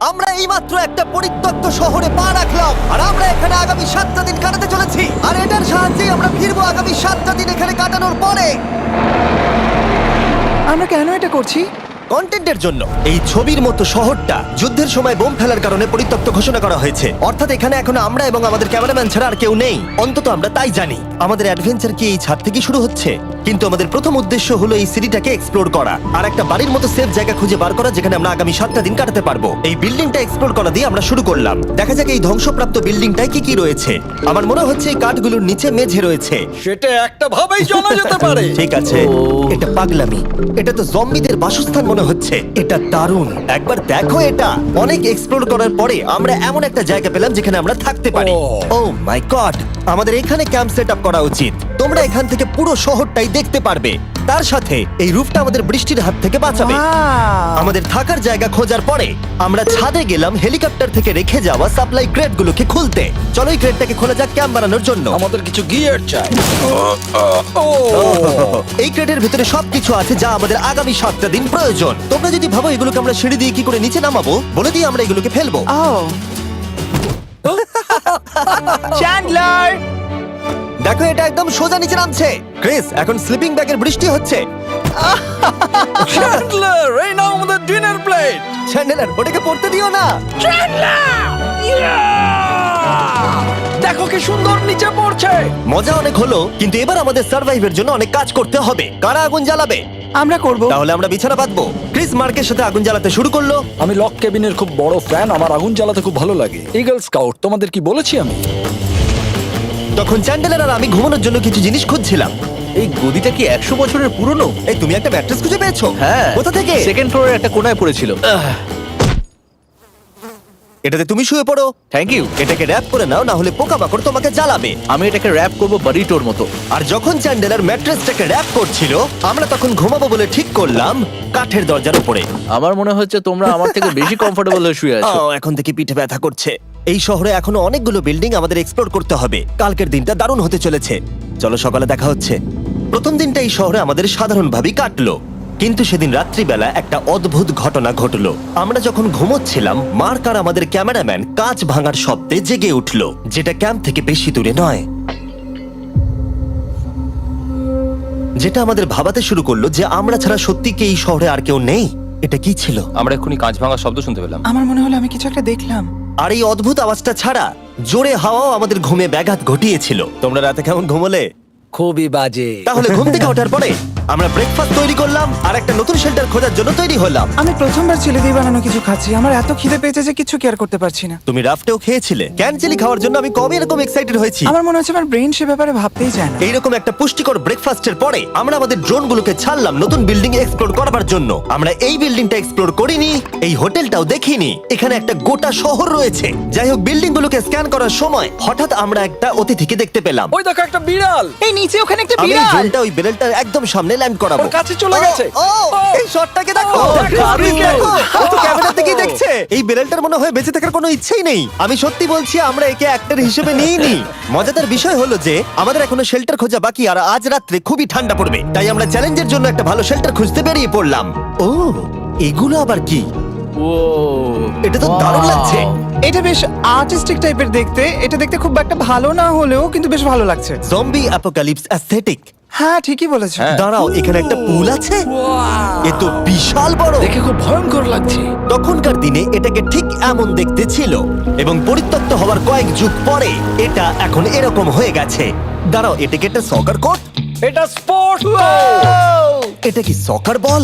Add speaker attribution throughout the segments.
Speaker 1: আমরা এইমাত্র একটা পরিত্যক্ত শহরে পা রাখলাম আর আমরা এখানে আগামী 7টা দিন কাটাতে চলেছি আর এটার সাহায্যেই আমরা ফিরবো আগামী 7টা দিন এখানে কাটানোর পরে।
Speaker 2: আমরা কেন এটা করছি?
Speaker 1: কন্টেন্টের জন্য। এই ছবির মতো শহরটা যুদ্ধের সময় বোম ফেলার কারণে পরিত্যক্ত ঘোষণা করা হয়েছে, অর্থাৎ এখানে এখন আমরা এবং আমাদের ক্যামেরাম্যান ছাড়া আর কেউ নেই। অন্তত আমরা তাই জানি। আমাদের অ্যাডভেঞ্চার কি এই ছাদ থেকে শুরু হচ্ছে? কিন্তু আমাদের প্রথম উদ্দেশ্য হলো এই সিটিটাকে এক্সপ্লোর করা আর একটা বাড়ির মতো সেফ জায়গা খুঁজে বার করা যেখানে আমরা আগামী 7টা দিন কাটাতে পারবো। এই বিল্ডিংটা এক্সপ্লোর করা দিয়ে আমরা শুরু করলাম। দেখা যাক এই ধ্বংসপ্রাপ্ত বিল্ডিংটায় কি কি রয়েছে। আমার মনে হচ্ছে এই কাঠগুলোর নিচে মেঝে রয়েছে।
Speaker 3: সেটা একটা ভাবেই জানা যেতে পারে।
Speaker 1: ঠিক আছে, এটা পাগলামি। এটা তো জম্বিদের বাসস্থান মনে হচ্ছে। এটা দারুণ, একবার দেখো এটা। অনেক এক্সপ্লোর করার পরে আমরা এমন একটা জায়গা পেলাম যেখানে আমরা থাকতে পারি। ও মাই গড, আমাদের এখানে ক্যাম্প সেট আপ করা উচিত। তোমরা এখান থেকে পুরো শহরটাই দেখতে পারবে। তার সাথে এই রুফটা আমাদের বৃষ্টির হাত থেকে বাঁচাবে।
Speaker 2: Wow!
Speaker 1: আমাদের থাকার জায়গা খোঁজার পরে আমরা ছাদে গেলাম হেলিকপ্টার থেকে রেখে যাওয়া সাপ্লাই ক্রেটগুলোকে খুলতে। চলো এই ক্রেটটাকে খোলা যাক ক্যাম্প বানানোর জন্য।
Speaker 3: আমাদের কিছু গিয়ার চাই।
Speaker 1: এই ক্রেটের ভিতরে সবকিছু আছে যা আমাদের আগামী 7টা দিন প্রয়োজন। তোমরা যদি ভাবো এগুলোকে আমরা সিঁড়ি দিয়ে কি করে নিচে নামাবো, বলে দিয়ে আমরা এগুলোকে ফেলবো।
Speaker 2: Oh! চ্যান্ডলার!
Speaker 1: দেখো এটা একদম সোজা নিচে নামছে। ক্রিস, এখন স্লিপিং ব্যাগের বৃষ্টি হচ্ছে।
Speaker 3: চ্যান্ডলার, এই নাও আমাদের ডিনার প্লেট।
Speaker 1: চ্যান্ডেলার, ওটাকে পড়তে দিও না।
Speaker 3: দেখো কি সুন্দর নিচে পড়ছে।
Speaker 1: মজা অনেক হলো, কিন্তু এবার আমাদের সার্ভাইভের জন্য অনেক কাজ করতে হবে। কারা আগুন জ্বালাবে?
Speaker 2: আমরা করব।
Speaker 1: তাহলে আমরা বিছানা বাঁধবো। ক্রিস মার্কের সাথে আগুন জ্বালাতে শুরু করলো।
Speaker 3: আমি লক কেবিনের খুব বড় ফ্যান, আমার আগুন জ্বালাতে খুব ভালো লাগে। ইগল স্কাউট, তোমাদের কি বলেছি আমি?
Speaker 1: তখন চ্যান্ডেলার আর আমি ঘুমানোর জন্য কিছু জিনিস খুঁজছিলাম।
Speaker 4: এই গদিটা কি 100 বছরের পুরনো?
Speaker 1: এই তুমি একটা ম্যাট্রেস খুঁজে পেয়েছো?
Speaker 4: হ্যাঁ।
Speaker 1: কোথা থেকে?
Speaker 4: সেকেন্ড ফ্লোরের একটা কোণায় পড়েছিল।
Speaker 1: এটাতে তুমি শুয়ে পড়ো।
Speaker 4: Thank you.
Speaker 1: এটাকে র‍্যাপ করে নাও, না হলে পোকামাকড় তোমাকে জ্বালাবে।
Speaker 4: আমি এটাকে র‍্যাপ করব বারিটোর মতো।
Speaker 1: আর যখন চ্যান্ডেলার ম্যাট্রেসটাকে র‍্যাপ করছিল, আমরা তখন ঘুমাবো বলে ঠিক করলাম কাঠের দরজার উপরে।
Speaker 4: আমার মনে হচ্ছে তোমরা আমার থেকে বেশি কমফোর্টেবল হয়ে শুয়ে আছো।
Speaker 1: এখন থেকে পিঠে ব্যথা করছে। এই শহরে এখনো অনেকগুলো বিল্ডিং আমাদের এক্সপ্লোর করতে হবে। কালকের দিনটা দারুণ হতে চলেছে। চলো সকালে দেখা হচ্ছে। প্রথম দিনটা এই শহরে আমাদের সাধারণভাবেই কাটলো, কিন্তু সেদিন রাত্রিবেলা একটা অদ্ভুত ঘটনা ঘটলো। আমরা যখন ঘুমোচ্ছিলাম, মার্ক আর আমাদের ক্যামেরাম্যান কাঁচ ভাঙার শব্দে জেগে উঠলো, যেটা ক্যাম্প থেকে বেশি দূরে নয়। যেটা আমাদের ভাবাতে শুরু করলো যে আমরা ছাড়া সত্যি কি এই শহরে আর কেউ নেই। এটা কি ছিল?
Speaker 5: আমরা এক্ষুনি কাঁচ ভাঙার শব্দ শুনতে পেলাম।
Speaker 2: আমার মনে হলো আমি কিছু একটা দেখলাম।
Speaker 1: আর এই অদ্ভুত আওয়াজটা ছাড়া জোরে হাওয়াও আমাদের ঘুমে ব্যাঘাত ঘটিয়েছিল। তোমরা রাতে কেমন ঘুমোলে?
Speaker 3: খুবই বাজে।
Speaker 1: তাহলে ঘুম থেকে ওঠার পরে আমরা ব্রেকফাস্ট তৈরি করলাম আর একটা নতুন শেল্টার খোঁজার জন্য তৈরি হলাম।
Speaker 2: আমি প্রথমবার ছেলে দিয়ে বানানো কিছু খাচ্ছি। আমার এত খিদে পেয়েছে যে কিছু কেয়ার করতে পারছি না।
Speaker 1: তুমি রাফটেও খেয়েছিলে। ক্যানচেলি খাওয়ার জন্য আমি কবে এরকম এক্সাইটেড হয়েছি।
Speaker 2: আমার মনে হচ্ছে আমার ব্রেন সে ব্যাপারে ভাবতেই চায় না।
Speaker 1: এইরকম একটা পুষ্টিকর ব্রেকফাস্টের পরে আমরা আমাদের ড্রোনগুলোকে ছাড়লাম নতুন বিল্ডিং এক্সপ্লোর করার জন্য। আমরা এই বিল্ডিংটা এক্সপ্লোর করিনি, এই হোটেলটাও দেখিনি। এখানে একটা গোটা শহর রয়েছে। যাই হোক, বিল্ডিংগুলোকে স্ক্যান করার সময় হঠাৎ আমরা একটা অতিথিকে দেখতে পেলাম।
Speaker 3: ওই দেখো একটা বিড়াল।
Speaker 2: এই নিচে ওখানে একটা
Speaker 1: আমি এই
Speaker 2: বিড়াল।
Speaker 1: ড্রোনটা ওই বেলটার একদম সামনে ল্যান্ড করাবো।
Speaker 3: ওর কাছে চলে গেছে।
Speaker 1: এই শটটাকে দেখো।
Speaker 3: দারুণ।
Speaker 1: দেখো, ও তো ক্যামেরা থেকেই দেখছে। এই বেলটার মনে হয় বেঁচে থাকার কোনো ইচ্ছেই নেই। আমি সত্যি বলছি, আমরা একে অ্যাক্টর হিসেবে নিইনি। মজাদার বিষয় হলো যে আমাদের এখনো শেল্টার খোঁজা বাকি, আর আজ রাত্রে খুবই ঠান্ডা পড়বে। তাই আমরা চ্যালেঞ্জের জন্য একটা ভালো শেল্টার খুঁজতে বেরিয়ে পড়লাম। ও, এগুলো আবার কি?
Speaker 4: ও,
Speaker 1: এটা তো দারুণ লাগছে।
Speaker 2: এটা বেশ আর্টিস্টিক টাইপের দেখতে। এটা দেখতে খুব একটা ভালো না হলেও কিন্তু বেশ ভালো লাগছে।
Speaker 1: Zombie apocalypse aesthetic.
Speaker 2: হ্যাঁ, ঠিকই বলেছো।
Speaker 1: দাঁড়াও, এখানে একটা পুল আছে। এ তো বিশাল বড়।
Speaker 3: দেখে খুব ভয়ঙ্কর লাগছে।
Speaker 1: তখনকার দিনে এটাকে ঠিক এমন দেখতে ছিল, এবং পরিত্যক্ত হওয়ার কয়েক যুগ পরে এটা এখন এরকম হয়ে গেছে। দাঁড়াও, এটাকে একটা সকার কোর্ট?
Speaker 3: এটা স্পোর্টস।
Speaker 1: এটা কি সকার বল?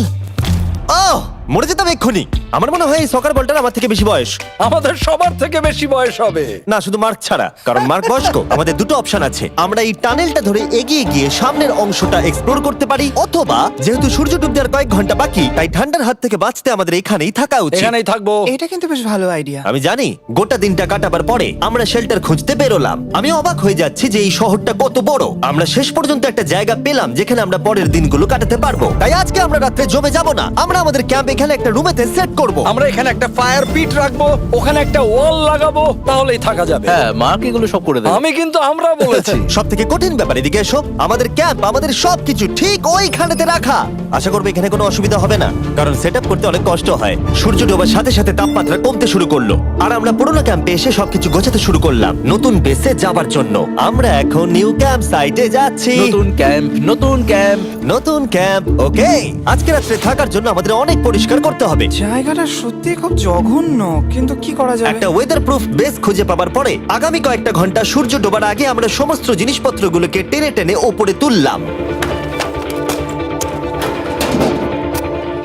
Speaker 1: আহ, মরে যেতাম এক্ষুনি। আমার মনে হয় এই সকার বলটার আমার থেকে বেশি বয়স।
Speaker 3: আমাদের সবার থেকে বেশি বয়স হবে।
Speaker 1: না, শুধু মার্ক ছাড়া, কারণ মার্ক বয়স্ক। আমাদের দুটো অপশন আছে। আমরা এই টানেলটা ধরে এগিয়ে গিয়ে সামনের অংশটা এক্সপ্লোর করতে পারি, অথবা যেহেতু সূর্য ডুবতে আর কয়েক ঘন্টা বাকি, তাই ঠান্ডার হাত থেকে বাঁচতে আমাদের এখানেই থাকা উচিত।
Speaker 3: এখানেই থাকবো।
Speaker 2: এটা কিন্তু বেশ ভালো আইডিয়া।
Speaker 1: আমি জানি। গোটা দিনটা কাটাবার পরে আমরা শেল্টার খুঁজতে বেরোলাম। আমি অবাক হয়ে যাচ্ছি যে এই শহরটা কত বড়। আমরা শেষ পর্যন্ত একটা জায়গা পেলাম যেখানে আমরা পরের দিনগুলো কাটাতে পারবো। তাই আজকে আমরা রাত্রে জমে যাব না। আমরা আমাদের ক্যাম্প এখানে একটা রুমেতে সেট করব।
Speaker 3: আমরা এখানে একটা ফায়ার পিট রাখবো, ওখানে একটা ওয়াল লাগাবো, তাহলেই থাকা যাবে।
Speaker 4: হ্যাঁ মার্ক এগুলো সব করে দেবে।
Speaker 3: আমি কিন্তু আমরা বলেছি।
Speaker 1: সব থেকে কঠিন ব্যাপার, এদিকে এসো। আমাদের ক্যাম্প, আমাদের সবকিছু ঠিক ওইখানেতে রাখা। আশা করবো এখানে কোনো অসুবিধা হবে না, কারণ সেটআপ করতে অনেক কষ্ট হয়। সূর্য ডোবার সাথে সাথে তাপমাত্রা কমতে শুরু করলো, আর আমরা পুরোনো ক্যাম্পে এসে সবকিছু গোছাতে শুরু করলাম নতুন বেসে যাবার জন্য। আমরা এখন নিউ ক্যাম্প সাইটে যাচ্ছি।
Speaker 4: নতুন ক্যাম্প, নতুন ক্যাম্প।
Speaker 1: নতুন ক্যাম্প, ওকে। আজকে রাত্রে থাকার জন্য আমাদের অনেক পরিষ্কার করতে হবে।
Speaker 2: জায়গাটা সত্যি খুব জঘন্য, কিন্তু কি করা যাবে?
Speaker 1: একটা ওয়েদার প্রুফ বেস খুঁজে পাবার পরে আগামী কয়েকটা ঘন্টা সূর্য ডোবার আগে আমরা সমস্ত জিনিসপত্রগুলোকে টেনে টেনে ওপরে তুললাম।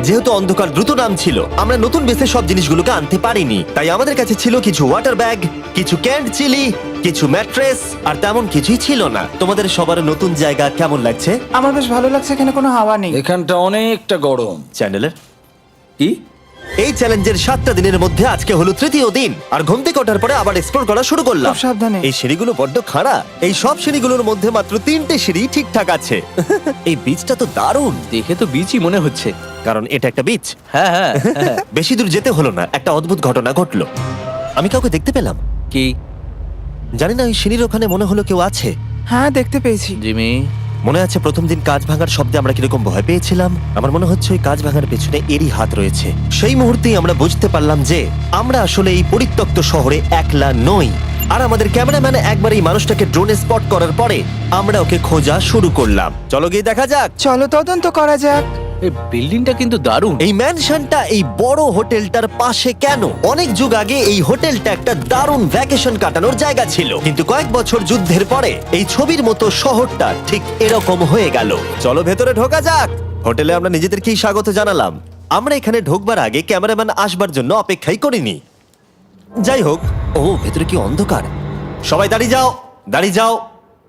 Speaker 1: যেহেতু অন্ধকার দ্রুত নামছিল, আমরা নতুন বেসে সব জিনিসগুলোকে আনতে পারিনি, তাই আমাদের কাছে ছিল কিছু ওয়াটার ব্যাগ, কিছু ক্যান্ড চিলি, কিছু ম্যাট্রেস, আর তেমন কিছুই ছিল না। তোমাদের সবার নতুন জায়গা কেমন লাগছে?
Speaker 2: আমার বেশ ভালো লাগছে, এখানে কোনো হাওয়া নেই।
Speaker 3: এখানটা অনেকটা গরম।
Speaker 1: চ্যানেলের
Speaker 4: কি?
Speaker 1: এই চ্যালেঞ্জের 7টা দিনের মধ্যে আজকে হলো তৃতীয় দিন, আর ঘুম থেকে ওঠার পরে আবার এক্সপ্লোর করা শুরু করলাম।
Speaker 2: খুব সাবধানে।
Speaker 1: এই সিঁড়িগুলো বড্ড খাড়া। এই সব সিঁড়িগুলোর মধ্যে মাত্র 3টে সিঁড়ি ঠিকঠাক আছে। এই বীজটা তো দারুণ,
Speaker 4: দেখে তো বিচই মনে হচ্ছে।
Speaker 1: কারণ এটা একটা বীজ।
Speaker 4: হ্যাঁ হ্যাঁ হ্যাঁ।
Speaker 1: বেশি দূর যেতে হলো না, একটা অদ্ভুত ঘটনা ঘটলো। আমি কাউকে দেখতে পেলাম,
Speaker 4: কি?
Speaker 1: জানি না, ওই সিঁড়ির ওখানে মনে হলো কেউ আছে।
Speaker 2: হ্যাঁ, দেখতে পেয়েছি।
Speaker 4: জিমি,
Speaker 1: মনে আছে প্রথম দিন কাঁচ ভাঙার শব্দে আমরা কিরকম ভয় পেয়েছিলাম? আমার মনে হচ্ছে ওই কাঁচ ভাঙার পেছনে এরই হাত রয়েছে। সেই মুহূর্তেই আমরা বুঝতে পারলাম যে আমরা আসলে এই পরিত্যক্ত শহরে একলা নই। আর আমাদের ক্যামেরাম্যান একবার এই মানুষটাকে ড্রোনে স্পট করার পরে আমরা ওকে খোঁজা শুরু করলাম। চলো গিয়ে দেখা যাক।
Speaker 2: চলো তদন্ত করা যাক।
Speaker 4: এই বিল্ডিংটা কিন্তু দারুণ।
Speaker 1: এই ম্যানশনটা এই বড় হোটেলটার পাশে কেন? অনেক যুগ আগে এই হোটেলটা একটা দারুণ ভ্যাকেশন কাটানোর জায়গা ছিল, কিন্তু কয়েক বছর যুদ্ধের পরে এই ছবির মতো শহরটা ঠিক এরকম হয়ে গেল। চলো ভেতরে ঢোকা যাক। হোটেলে আমরা নিজেদেরকেই স্বাগত জানালাম। আমরা এখানে ঢোকবার আগে ক্যামেরাম্যান আসবার জন্য অপেক্ষাই করিনি। যাই হোক, ও ভেতরে কি অন্ধকার। সবাই দাঁড়িয়ে যাও, দাঁড়িয়ে যাও।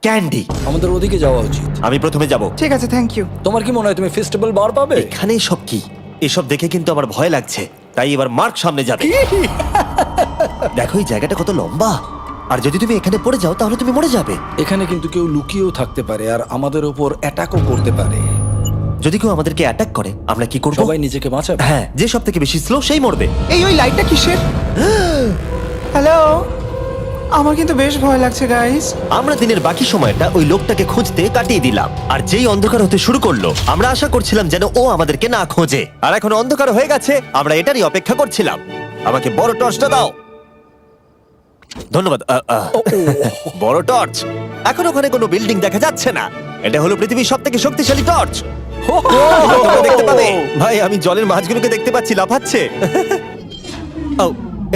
Speaker 1: ক্যান্ডি,
Speaker 3: আমাদের ওদিকে যাওয়া উচিত।
Speaker 1: আমি প্রথমে যাব।
Speaker 2: ঠিক আছে, থ্যাংক ইউ।
Speaker 3: তোমার কি মনে হয় তুমি ফেস্টিভ্যাল বার পাবে?
Speaker 1: এখানে সব কি? এসব দেখে কিন্তু আমার ভয় লাগছে, তাই এবার মার্ক সামনে যাবে। দেখো এই জায়গাটা কত লম্বা, আর যদি তুমি এখানে পড়ে যাও তাহলে তুমি মরে যাবে।
Speaker 3: এখানে কিন্তু কেউ লুকিয়েও থাকতে পারে আর আমাদের উপর অ্যাটাকও করতে পারে।
Speaker 1: যদি কেউ আমাদেরকে অ্যাটাক করে আমরা কি করব?
Speaker 3: সবাই নিজেকে বাঁচাবে।
Speaker 1: হ্যাঁ, যে সব থেকে বেশি স্লো সেই মরবে।
Speaker 2: ওই লাইটটা কিসের? হ্যালো, আমার কিন্তু বেশ ভয় লাগছে গাইস।
Speaker 1: আমরা দিনের বাকি সময়টা ওই লোকটাকে খুঁজতে কাটিয়ে দিলাম, আর যেই অন্ধকার হতে শুরু করলো আমরা আশা করছিলাম যেন ও আমাদেরকে না খোঁজে। আর এখন অন্ধকার হয়ে গেছে, আমরা এটারই অপেক্ষা করছিলাম। আমাকে বড় টর্চটা দাও। ধন্যবাদ। বড় টর্চ। এখন ওখানে কোনো বিল্ডিং দেখা যাচ্ছে না। এটা হলো পৃথিবীর সব থেকে শক্তিশালী টর্চ। তোমরা দেখতে পাবে। ভাই, আমি জলের মাছগুলোকে দেখতে পাচ্ছি লাফাচ্ছে। ও,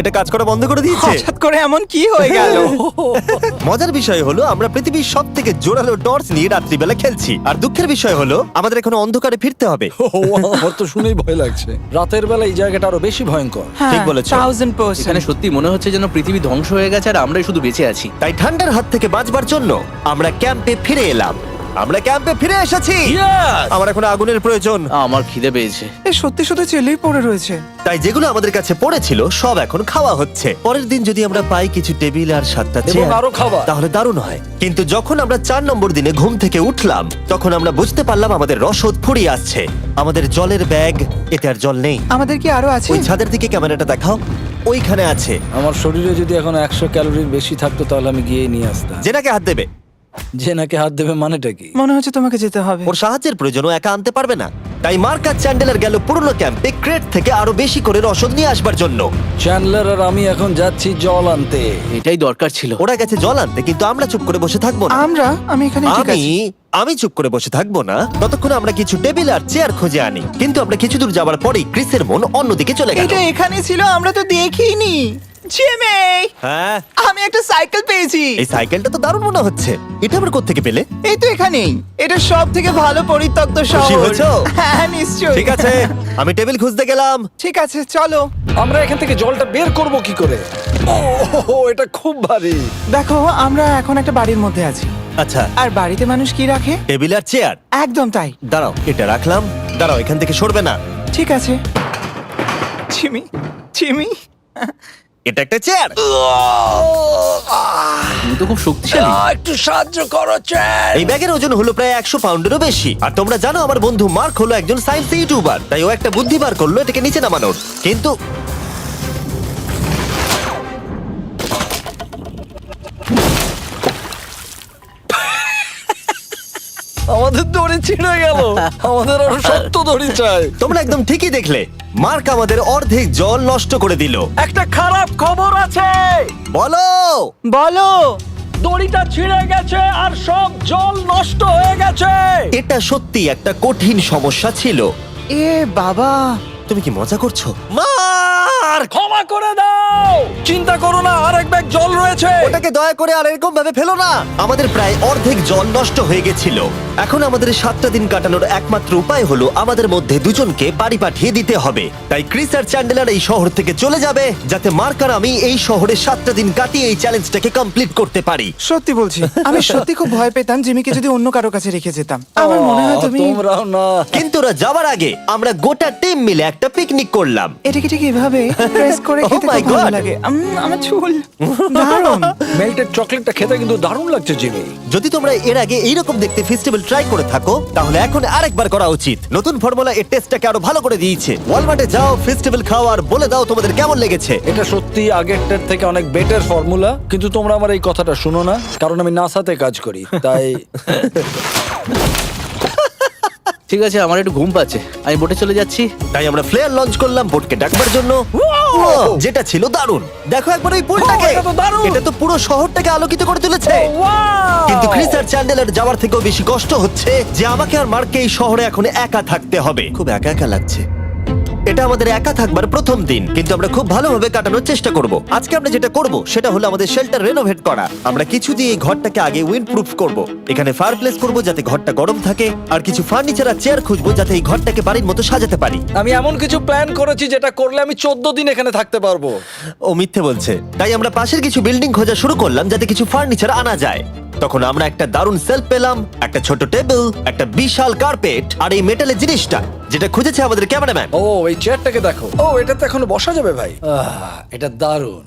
Speaker 1: এটা কাজ করা বন্ধ করে দিয়েছে।
Speaker 2: হঠাৎ করে এমন কি হয়ে গেল?
Speaker 1: মজার বিষয় হলো আমরা পৃথিবীর সব থেকে জোরালো টর্চ নিয়ে রাত্রিবেলা খেলছি, আর দুঃখের বিষয় হলো আমাদের এখন অন্ধকারে ফিরতে হবে।
Speaker 3: আমার তো শুনেই ভয় লাগছে। রাতের বেলা এই জায়গাটা আরো বেশি ভয়ঙ্কর।
Speaker 1: ঠিক বলেছো।
Speaker 2: 1000%।
Speaker 4: এখানে সত্যি মনে হচ্ছে যেন পৃথিবী ধ্বংস হয়ে গেছে আর আমরাই শুধু বেঁচে আছি।
Speaker 1: তাই ঠান্ডার হাত থেকে বাঁচবার জন্য আমরা ক্যাম্পে ফিরে এলাম। আমরা ক্যাম্পে ফিরে এসেছি। আমার এখন আগুনের প্রয়োজন।
Speaker 4: আমার খিদে পেয়েছে।
Speaker 2: এ সত্যি সত্যি চেলেই পড়ে রয়েছে।
Speaker 1: তাই যেগুলো আমাদের কাছে পড়েছিল সব এখন খাওয়া হচ্ছে। পরের দিন যদি আমরা পাই কিছু টেবিল আর 7টা
Speaker 3: এবং
Speaker 1: চেয়ার,
Speaker 3: আরো খাবার।
Speaker 1: তাহলে দারুণ হয়। কিন্তু যখন আমরা 4 নম্বর দিনে ঘুম থেকে উঠলাম তখন আমরা বুঝতে পারলাম আমাদের রসদ ফুরিয়ে আসছে। আমাদের জলের ব্যাগ, এতে আর জল নেই।
Speaker 2: আমাদের কি আরো আছে?
Speaker 1: ওই ছাদের দিকে ক্যামেরাটা দেখাও, ওইখানে আছে।
Speaker 3: আমার শরীরে যদি এখন 100 ক্যালোরির বেশি থাকতো তাহলে আমি গিয়ে নিয়ে আসতাম।
Speaker 1: জেনাকে হাত দেবে।
Speaker 3: যে নাকি হাত দেবে মানেটা কি?
Speaker 2: মনে হচ্ছে তোমাকে যেতে হবে।
Speaker 1: ওর সাহায্যের প্রয়োজন, ও একা আনতে পারবে না। তাই মার্ক আর চ্যান্ডেলার গেল পুরনো ক্যাম্পে ক্রেট থেকে আরো বেশি করে রসদ নিয়ে আসবার জন্য।
Speaker 3: চ্যান্ডলার আর আমি এখন যাচ্ছি জল আনতে।
Speaker 4: এটাই দরকার ছিল।
Speaker 1: ওরা গেছে জল আনতে, কিন্তু আমরা চুপ করে বসে থাকবো না।
Speaker 2: আমি এখানে ঠিক আছি।
Speaker 1: আমি চুপ করে বসে থাকবো না ততক্ষণ আমরা কিছু টেবিল আর চেয়ার খুঁজে আনি। কিন্তু আমরা কিছু দূর যাবার পরেই ক্রিসের মন অন্যদিকে চলে গেল।
Speaker 2: এটা এখানে ছিল, আমরা তো দেখিনি। জিমি,
Speaker 1: হ্যাঁ,
Speaker 2: আমি একটা সাইকেল পেয়েছি।
Speaker 1: এই সাইকেলটা তো দারুণ মনে হচ্ছে। এটা আমরা কোত্থেকে পেলে?
Speaker 2: এই তো এখানেই। এটা সব থেকে ভালো পরিত্যক্ত
Speaker 1: খুশি
Speaker 2: শহর।
Speaker 1: হয়েছো?
Speaker 2: হ্যাঁ, নিশ্চয়ই।
Speaker 1: ঠিক আছে, আমি টেবিল খুঁজতে গেলাম।
Speaker 2: ঠিক আছে, চলো।
Speaker 3: আমরা এখান থেকে জলটা বের করব কি করে? ও, এটা খুব ভারী।
Speaker 2: দেখো, আমরা এখন একটা বাড়ির মধ্যে আছি।
Speaker 1: আচ্ছা,
Speaker 2: আর বাড়িতে মানুষ কি রাখে?
Speaker 1: টেবিল আর চেয়ার।
Speaker 2: একদম তাই।
Speaker 1: দাঁড়াও, এটা রাখলাম। দাঁড়াও, এখান থেকে সরবে না।
Speaker 2: ঠিক আছে। চিমি, চিমি,
Speaker 1: এটা একটা চেয়ার।
Speaker 4: তুমি তো খুব শক্তিশালী।
Speaker 3: একটু সাহায্য করো চ্যান।
Speaker 1: এই ব্যাগের ওজন হলো প্রায় 100 পাউন্ডেরও বেশি। আর তোমরা জানো আমার বন্ধু মার্ক হলো একজন সায়েন্স ইউটিউবার, তাই ও একটা বুদ্ধি বার করলো এটাকে নিচে নামানোর। কিন্তু
Speaker 3: আমাদের দড়ি ছিঁড়ে গেল। আমাদের আরো শক্ত দড়ি চাই।
Speaker 1: তোমরা একদম ঠিকই দেখলে, মার্ক আমাদের অর্ধেক জল নষ্ট করে দিল।
Speaker 3: একটা খারাপ খবর আছে,
Speaker 1: বলো।
Speaker 2: বলো।
Speaker 3: দড়িটা ছিঁড়ে গেছে আর সব জল নষ্ট হয়ে গেছে।
Speaker 1: এটা সত্যি একটা কঠিন সমস্যা ছিল।
Speaker 2: এ বাবা।
Speaker 1: তুমি কি মজা করছো? মার্ক,
Speaker 3: ক্ষমা করে দাও। চিন্তা করো না, আরেক ব্যাগ জল রয়েছে।
Speaker 1: ওটাকে দয়া করে আর এরকম ভাবে ফেলো না। আমাদের প্রায় অর্ধেক জল নষ্ট হয়ে গেছিল। এখন আমাদের 7টা দিন কাটানোর একমাত্র উপায় হলো আমাদের মধ্যে দুজনকে বাড়ি পাঠিয়ে দিতে হবে। তাই ক্রিস আর চ্যান্ডেলার এই শহর থেকে চলে যাবে, যাতে মার্ক আর আমি এই শহরে 7টা দিন কাটিয়ে এই চ্যালেঞ্জটাকে কমপ্লিট করতে পারি।
Speaker 2: সত্যি বলছি, আমি সত্যি খুব ভয় পেতাম জিমিকে যদি অন্য কারো কাছে রেখে যেতাম। আমার মনে হয় তুমি
Speaker 3: তোমরাও না।
Speaker 1: কিন্তু ওরা যাওয়ার আগে আমরা গোটা টিম মিলে একটা পিকনিক করলাম।
Speaker 2: এটাকে ঠিক এভাবে প্রেস করে
Speaker 1: Oh
Speaker 2: খেতে
Speaker 1: my
Speaker 2: খুব ভালো
Speaker 1: God!
Speaker 2: লাগে। আমার চুল দারুণ।
Speaker 3: মেল্টেড চকলেটটা খেতে কিন্তু দারুণ লাগছে জিমি।
Speaker 1: যদি তোমরা এর আগে এইরকম দেখতে ফেস্টিভ্যাল ট্রাই করে থাকো, তাহলে এখন আরেকবার করা উচিত। নতুন ফর্মুলা এর টেস্টটাকে আরো ভালো করে দিয়েছে। ওয়ালমার্টে যাও, ফেস্টিভ্যাল খাও আর বলে দাও তোমাদের কেমন লেগেছে।
Speaker 3: এটা সত্যি আগেরটার থেকে অনেক বেটার ফর্মুলা, কিন্তু তোমরা আমার এই কথাটা শুনো না, কারণ আমি নাসাতে কাজ করি, তাই
Speaker 4: ঠিক আছে, আমার একটু ঘুম পাচ্ছে, আমি বোটে চলে যাচ্ছি।
Speaker 1: তাই আমরা ফ্লেয়ার লঞ্চ করলাম বোটকে ডাকবার জন্য, যেটা ছিল দারুণ। দেখো একবার ওই পুলটাকে,
Speaker 3: এটা তো দারুণ!
Speaker 1: এটা তো পুরো শহরটাকে আলোকিত করে তুলেছে। কিন্তু ক্রিস আর চ্যান্ডেলার যাওয়ার থেকেও বেশি কষ্ট হচ্ছে যে আমাকে আর মার্ককে এই শহরে এখন একা থাকতে হবে। খুব একা একা লাগছে। এটা আমাদের একা থাকবার প্রথম দিন, কিন্তু আমরা খুব ভালোভাবে কাটানোর চেষ্টা করব। আজকে আমরা যেটা করব সেটা হলো আমাদের শেল্টার রেনোভেট করা। আমরা কিছু দিয়ে এই ঘরটাকে আগে উইন্ড প্রুফ করব। এখানে ফায়ারপ্লেস করব যাতে ঘরটা গরম থাকে, আর কিছু ফার্নিচার আর চেয়ার খুঁজবো যাতে এই ঘরটাকে বাড়ির মতো সাজাতে পারি।
Speaker 3: আমি এমন কিছু প্ল্যান করেছি যেটা করলে আমি 14 দিন এখানে থাকতে পারবো।
Speaker 1: ও মিথ্যে বলছে। তাই আমরা পাশের কিছু বিল্ডিং খোঁজা শুরু করলাম যাতে কিছু ফার্নিচার আনা যায়। তখন আমরা একটা দারুণ সেলফ পেলাম, একটা ছোট টেবিল, একটা বিশাল কার্পেট আর এই মেটালের জিনিসটা যেটা খুঁজেছে আমাদের ক্যামেরাম্যান।
Speaker 3: ও এই চেয়ারটাকে দেখো। ও এটাতে এখনো বসা যাবে ভাই। এটা দারুণ।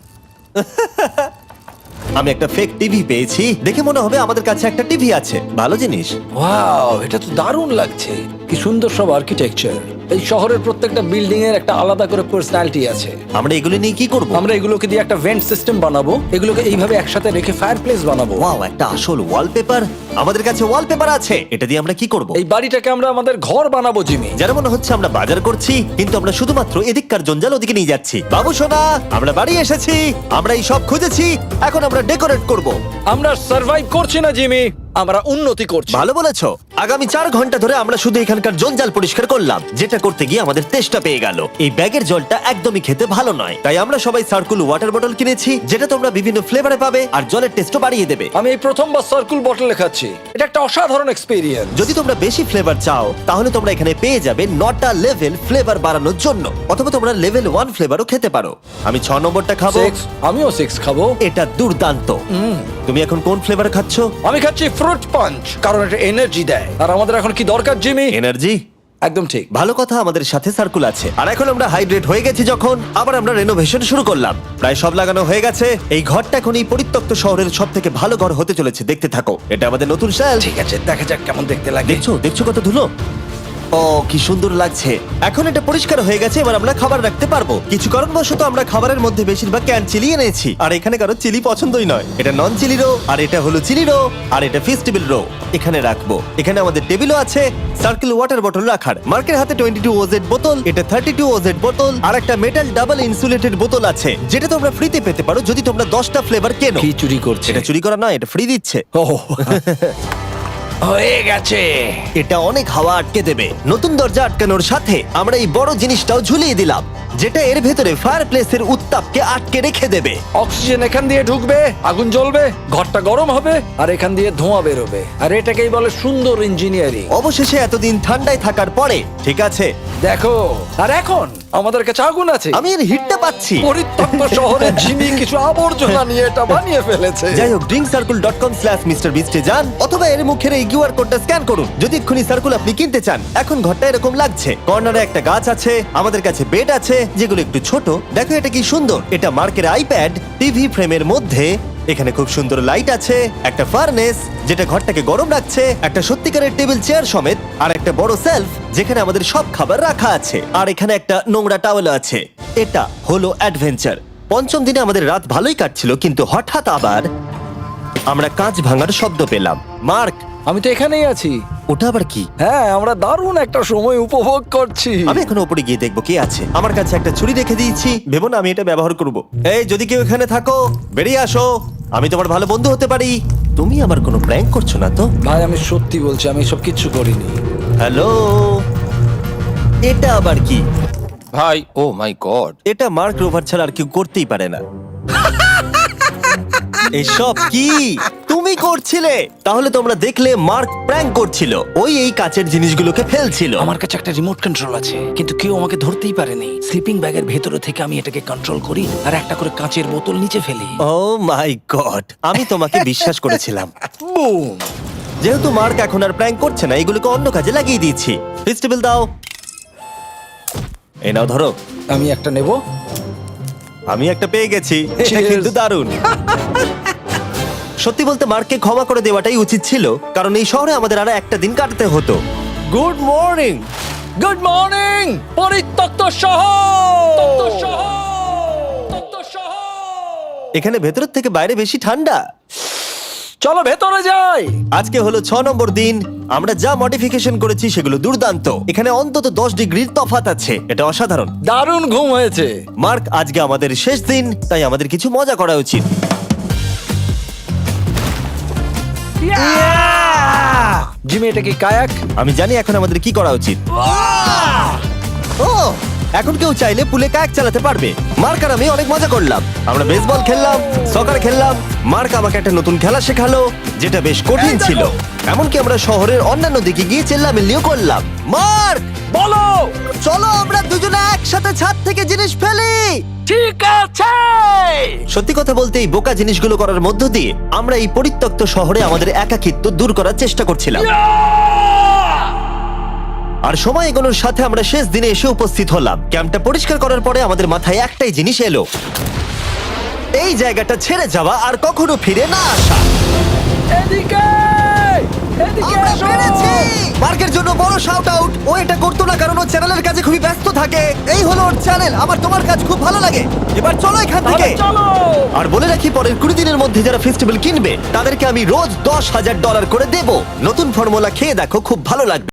Speaker 1: আমি একটা ফেক টিভি পেয়েছি, দেখে মনে হবে আমাদের কাছে একটা টিভি আছে। ভালো জিনিস।
Speaker 3: ওয়াও, এটা তো দারুণ লাগছে। কি সুন্দর সব আর্কিটেকচার। এই শহরের প্রত্যেকটা বিল্ডিং এর একটা আলাদা করে পার্সোনালিটি আছে।
Speaker 1: আমরা এগুলো নিয়ে কি করব?
Speaker 3: আমরা এগুলোকে দিয়ে একটা ভেন্ট সিস্টেম বানাবো, এগুলোকে এইভাবে একসাথে রেখে ফায়ারপ্লেস বানাবো।
Speaker 1: ওয়াও, একটা আসল ওয়ালপেপার। আমাদের কাছে ওয়ালপেপার আছে। এটা দিয়ে আমরা কি করব?
Speaker 3: এই বাড়িটাকে আমরা আমাদের ঘর বানাবো জিমি।
Speaker 1: যারা মনে হচ্ছে আমরা বাজার করছি, কিন্তু আমরা শুধুমাত্র এদিককার জঞ্জাল ওদিকে নিয়ে যাচ্ছি। বাবু সোনা, আমরা বাড়ি এসেছি। আমরা এই সব খুঁজেছি, এখন আমরা ডেকোরেট করব।
Speaker 3: আমরা সার্ভাইভ করছি না জিমি, আমরা উন্নতি করছি।
Speaker 1: ভালো বলেছো। আগামী 4 ঘন্টা ধরে আমরা শুধু এখানকার জঞ্জাল পরিষ্কার করলাম, যেটা করতে গিয়ে আমাদের তেষ্টা পেয়ে গেল। এই ব্যাগের জলটা একদমই খেতে ভালো নয়, তাই আমরা সবাই সার্কুল ওয়াটার বটল কিনেছি, যেটা তোমরা বিভিন্ন ফ্লেভারে পাবে আর জলের টেস্টও বাড়িয়ে দেবে।
Speaker 3: আমি এই প্রথমবার সার্কুল বটলে খাচ্ছি, এটা একটা অসাধারণ এক্সপেরিয়েন্স।
Speaker 1: যদি তোমরা বেশি ফ্লেভার চাও, তাহলে তোমরা এখানে পেয়ে যাবে 9টা লেভেল ফ্লেভার বাড়ানোর জন্য, অথবা তোমরা লেভেল 1 ফ্লেভারও খেতে পারো। আমি 6 নম্বরটা খাবো।
Speaker 3: আমিও 6 খাবো।
Speaker 1: এটা দুর্দান্ত। তুমি এখন কোন ফ্লেভার খাচ্ছ?
Speaker 3: আমি খাচ্ছি ফ্রুট পাঞ্চ, কারণ এটা এনার্জি দেয়। আর আমাদের এখন কি দরকার জিমি?
Speaker 1: এনার্জি।
Speaker 3: একদম ঠিক।
Speaker 1: ভালো কথা, আমাদের সাথে সার্কুল আছে। আর এখন আমরা হাইড্রেট হয়ে গেছি যখন, আবার আমরা রেনোভেশন শুরু করলাম। প্রায় সব লাগানো হয়ে গেছে। এই ঘরটা এখন এই পরিত্যক্ত শহরের সব থেকে ভালো ঘর হতে চলেছে। দেখতে থাকো, এটা আমাদের নতুন শেল।
Speaker 3: ঠিক আছে, দেখা যাক কেমন দেখতে লাগে।
Speaker 1: দেখছো দেখছো কত ধুলো। ও কি সুন্দর লাগছে। এখন এটা পরিষ্কার হয়ে গেছে, এবার আমরা খাবার রাখতে পারবো। কিছু কারণবশত আমরা খাবারের মধ্যে বেশিরভাগ ক্যান চিলি এনেছি, আর এখানে কারো চিলি পছন্দই নয়। এটা নন চিলি রো, আর এটা হলো চিলি রো, আর এটা ফেস্টিভ্যাল রো। এখানে রাখবো। এখানে আমাদের টেবিলও আছে, সার্কেল ওয়াটার বটল রাখার। মার্কের হাতে 22 ওজেড বোতল, এটা 32 ওজেড বোতল, আর একটা মেটাল ডাবল ইনসুলেটেড বোতল আছে, যেটা তোমরা ফ্রিতে পেতে পারো যদি তোমরা 10টা ফ্লেভার কেনো।
Speaker 3: কি চুরি করছে?
Speaker 1: এটা চুরি করা নয়, এটা ফ্রি দিচ্ছে।
Speaker 3: ও হয়ে গেছে।
Speaker 1: এটা অনেক হাওয়া আটকে দেবে। নতুন দরজা আটকানোর সাথে আমরা এই বড় জিনিসটাও ঝুলিয়ে দিলাম, যেটা এর ভেতরে ফায়ারপ্লেসের উত্তাপকে আটকে রেখে দেবে।
Speaker 3: অক্সিজেন এখান দিয়ে ঢুকবে, আগুন জ্বলবে, ঘরটা গরম হবে, আর এখান দিয়ে ধোঁয়া বেরোবে। আর এটাকেই বলে সুন্দর ইঞ্জিনিয়ারিং।
Speaker 1: অবশেষে এতদিন ঠান্ডায় থাকার পরে ঠিক আছে।
Speaker 3: দেখো, আর এখন আমাদের কাছে আগুন আছে।
Speaker 1: আমি এর হিটটা পাচ্ছি।
Speaker 3: পরিত্যক্ত শহরে জিমি কিছু আবর্জনা নিয়ে এটা বানিয়ে ফেলেছে।
Speaker 1: যাই হোক, drinkcircle.com/MrBeast এ যান, অথবা এর মুখের এই কিউআর কোডটা স্ক্যান করুন যদি এক্ষুনি সার্কুল আপনি কিনতে চান। এখন ঘরটা এরকম লাগছে। কর্নারে একটা গাছ আছে, আমাদের কাছে বেড আছে, যেগুলো একটু ছোট। দেখো এটা কি সুন্দর, এটা মার্কের আইপ্যাড টিভি ফ্রেমের মধ্যে। এখানে খুব সুন্দর লাইট আছে, একটা ফার্নেস যেটা ঘরটাকে গরম রাখছে, একটা সত্যিকারের টেবিল চেয়ার সমেত, আর একটা বড় সেলফ যেখানে আমাদের সব খাবার রাখা আছে, আর এখানে একটা নোংরা টাওয়েল আছে। এটা হলো অ্যাডভেঞ্চার। পঞ্চম দিনে আমাদের রাত ভালোই কাটছিল, কিন্তু হঠাৎ আবার আমরা কাঁচ ভাঙার শব্দ পেলাম। মার্ক,
Speaker 3: আমি তো এখানেই আছি।
Speaker 1: ওটা আবার কি?
Speaker 3: হ্যাঁ, আমরা দারুণ একটা সময় উপভোগ করছি।
Speaker 1: আমি এখন উপরে গিয়ে দেখবো কি আছে। আমার কাছে একটা ছুরি রেখে দিয়েছি, ভেবো না আমি এটা ব্যবহার করব। এই, যদি কেউ এখানে থাকো বেরিয়ে আসো, আমি তোমার ভালো বন্ধু হতে পারি। তুমি আমার কোনো প্র্যাঙ্ক করছো না তো?
Speaker 3: ভাই, আমি সত্যি বলছি, আমি সব কিচ্ছু করিনি।
Speaker 1: হ্যালো, এটা আবার কি?
Speaker 5: ভাই, ও মাই গড।
Speaker 1: এটা মার্ক রোভার ছাড়া আর কেউ করতেই পারে না। এসব কি তুমি করছিলে? তাহলে তোমরা দেখলে মার্ক প্র্যাঙ্ক করছিল। ওই এই কাচের জিনিসগুলোকে ফেলছিল।
Speaker 6: আমার কাছে একটা রিমোট কন্ট্রোল আছে, কিন্তু কেউ আমাকে ধরতেই পারেনি। স্লিপিং ব্যাগের ভেতরে থেকে আমি এটাকে কন্ট্রোল করি আর একটা করে কাঁচের বোতল নিচে ফেলি।
Speaker 1: ও মাই গড, আমি তোমাকে বিশ্বাস করেছিলাম।
Speaker 3: বুম!
Speaker 1: যেহেতু মার্ক এখন আর প্র্যাঙ্ক করছে না, এগুলোকে অন্য কাজে লাগিয়ে দিয়েছি। ফেস্টিভ্যাল দাও। এই নাও, ধরো।
Speaker 3: আমি একটা নেব।
Speaker 1: আমি একটা পেয়ে গেছি। এটা
Speaker 3: Cheers!
Speaker 1: কিন্তু দারুণ। সত্যি বলতে মার্ককে ক্ষমা করে দেওয়াটাই উচিত ছিল, কারণ এই শহরে আমাদের আর একটা দিন কাটাতে হতো। Good morning.
Speaker 3: গুড মর্নিং, পরিত্যক্ত শহর।
Speaker 1: এখানে ভেতরের থেকে বাইরে বেশি ঠান্ডা।
Speaker 3: চলো ভেতরে যাই।
Speaker 1: আজকে হলো 6 নম্বর দিন। আমরা যা মডিফিকেশন করেছি সেগুলো দুর্দান্ত। এখানে অন্তত 10 ডিগ্রির তফাৎ আছে, এটা অসাধারণ।
Speaker 3: দারুণ ঘুম হয়েছে।
Speaker 1: মার্ক, আজকে আমাদের শেষ দিন, তাই আমাদের কিছু মজা করা উচিত।
Speaker 3: জিমি, এটা কি কায়াক?
Speaker 1: আমি জানি এখন আমাদের কি করা উচিত। ও, এখন কেউ চাইলে পুলে কায়াক চালাতে পারবে। মার্ক আর আমি অনেক মজা করলাম। আমরা বেসবল খেললাম, সকার খেললাম। মার্ক আমাকে একটা নতুন খেলা শেখালো, যেটা বেশ কঠিন ছিল। এমনকি আমরা শহরের অন্যান্য দিকে গিয়ে চেল্লামিল্লিও করলাম। মার্ক,
Speaker 3: বলো।
Speaker 1: চলো আমরা দুজনে একসাথে ছাদ থেকে জিনিস ফেলি।
Speaker 3: ঠিক আছে।
Speaker 1: সত্যি কথা বলতে, এই বোকা জিনিসগুলো করার মধ্য দিয়ে আমরা এই পরিত্যক্ত শহরে আমাদের একাকিত্ব দূর করার চেষ্টা করছিলাম। আর সময় এগোনোর সাথে আমরা শেষ দিনে এসে উপস্থিত হলাম। ক্যাম্পটা পরিষ্কার করার পরে আমাদের মাথায় একটাই জিনিস এলো, এই জায়গাটা ছেড়ে যাওয়া আর কখনো ফিরে না আসা।
Speaker 3: এদিকে, এদিকে
Speaker 1: আমরা
Speaker 3: এসো।
Speaker 1: পেরেছি! মার্কের জন্য বড় শাউট আউট। ও এটা করতো না কারণ ও চ্যানেলের কাছে খুবই ব্যস্ত থাকে। এই হলো ওর চ্যানেল। আমার তোমার কাজ খুব ভালো লাগে। এবার চলো এখান থেকে।
Speaker 3: তাহলে চলো।
Speaker 1: আর বলে রাখি, পরের 20 দিনের মধ্যে যারা ফেস্টিভ্যাল কিনবে তাদেরকে আমি রোজ $10,000 করে দেব। নতুন ফর্মুলা খেয়ে দেখো, খুব ভালো লাগবে।